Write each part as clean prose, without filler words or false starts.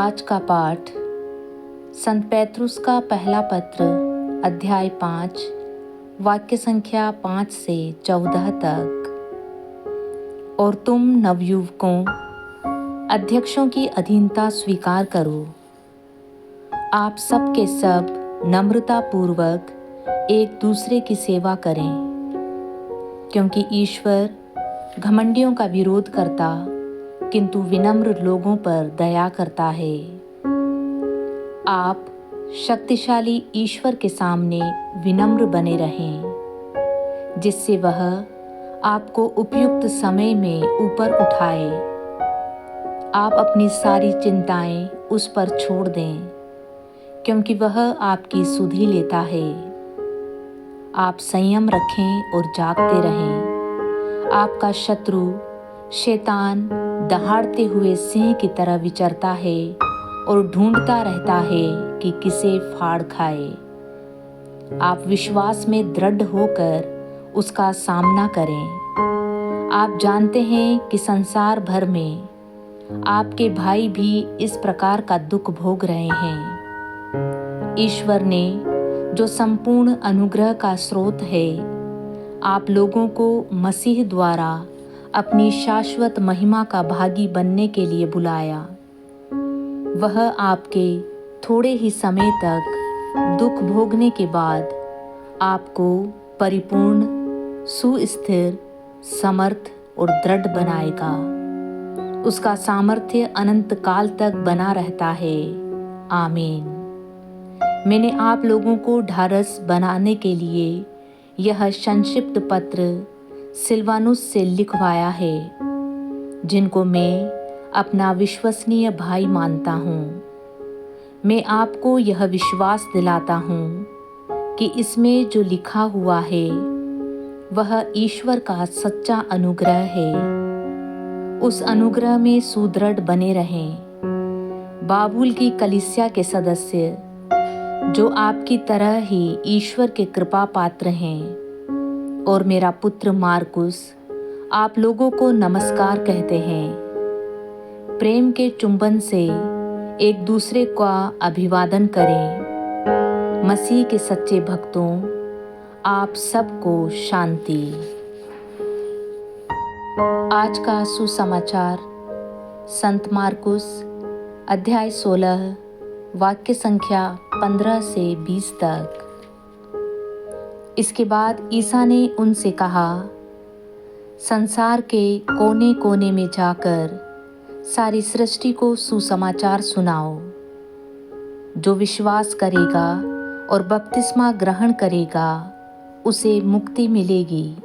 आज का पाठ संत पैतरुस का पहला पत्र अध्याय 5 वाक्य संख्या 5 से 14 तक। और तुम नवयुवकों अध्यक्षों की अधीनता स्वीकार करो। आप सब के सब नम्रता पूर्वक एक दूसरे की सेवा करें, क्योंकि ईश्वर घमंडियों का विरोध करता किंतु विनम्र लोगों पर दया करता है। आप शक्तिशाली ईश्वर के सामने विनम्र बने रहें, जिससे वह आपको उपयुक्त समय में ऊपर उठाए। आप अपनी सारी चिंताएं उस पर छोड़ दें, क्योंकि वह आपकी सुधि लेता है। आप संयम रखें और जागते रहें। आपका शत्रु शैतान दहाड़ते हुए सिंह की तरह विचरता है और ढूंढता रहता है कि किसे फाड़ खाए। आप विश्वास में दृढ़ होकर उसका सामना करें। आप जानते हैं कि संसार भर में आपके भाई भी इस प्रकार का दुख भोग रहे हैं। ईश्वर ने, जो संपूर्ण अनुग्रह का स्रोत है, आप लोगों को मसीह द्वारा अपनी शाश्वत महिमा का भागी बनने के लिए बुलाया। वह आपके थोड़े ही समय तक दुख भोगने के बाद आपको परिपूर्ण, सुस्थिर, समर्थ और दृढ़ बनाएगा। उसका सामर्थ्य अनंत काल तक बना रहता है। आमीन। मैंने आप लोगों को ढाढ़स बनाने के लिए यह संक्षिप्त पत्र सिलवानुस से लिखवाया है, जिनको मैं अपना विश्वसनीय भाई मानता हूँ। मैं आपको यह विश्वास दिलाता हूँ कि इसमें जो लिखा हुआ है वह ईश्वर का सच्चा अनुग्रह है। उस अनुग्रह में सुदृढ़ बने रहें। बाबुल की कलीसिया के सदस्य, जो आपकी तरह ही ईश्वर के कृपा पात्र हैं, और मेरा पुत्र मार्कुस आप लोगों को नमस्कार कहते हैं। प्रेम के चुंबन से एक दूसरे का अभिवादन करें। मसीह के सच्चे भक्तों, आप सबको शांति। आज का सुसमाचार संत मार्कुस अध्याय 16 वाक्य संख्या 15 से 20 तक। इसके बाद ईसा ने उनसे कहा, संसार के कोने कोने में जाकर सारी सृष्टि को सुसमाचार सुनाओ। जो विश्वास करेगा और बपतिस्मा ग्रहण करेगा उसे मुक्ति मिलेगी।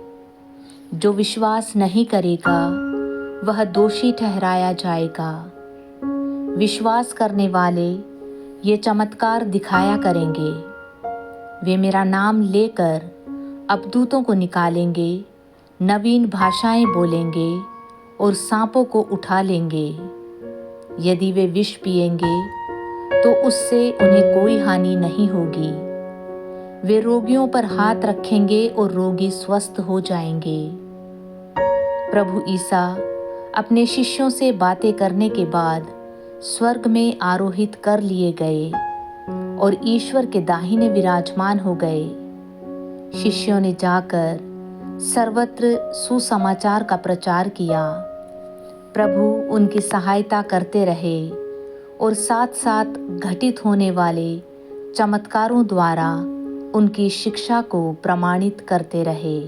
जो विश्वास नहीं करेगा वह दोषी ठहराया जाएगा। विश्वास करने वाले ये चमत्कार दिखाया करेंगे। वे मेरा नाम लेकर अबदूतों को निकालेंगे, नवीन भाषाएं बोलेंगे और सांपों को उठा लेंगे। यदि वे विष पिएंगे तो उससे उन्हें कोई हानि नहीं होगी। वे रोगियों पर हाथ रखेंगे और रोगी स्वस्थ हो जाएंगे। प्रभु ईसा अपने शिष्यों से बातें करने के बाद स्वर्ग में आरोहित कर लिए गए और ईश्वर के दाहिने विराजमान हो गए। शिष्यों ने जाकर सर्वत्र सुसमाचार का प्रचार किया। प्रभु उनकी सहायता करते रहे और साथ साथ घटित होने वाले चमत्कारों द्वारा उनकी शिक्षा को प्रमाणित करते रहे।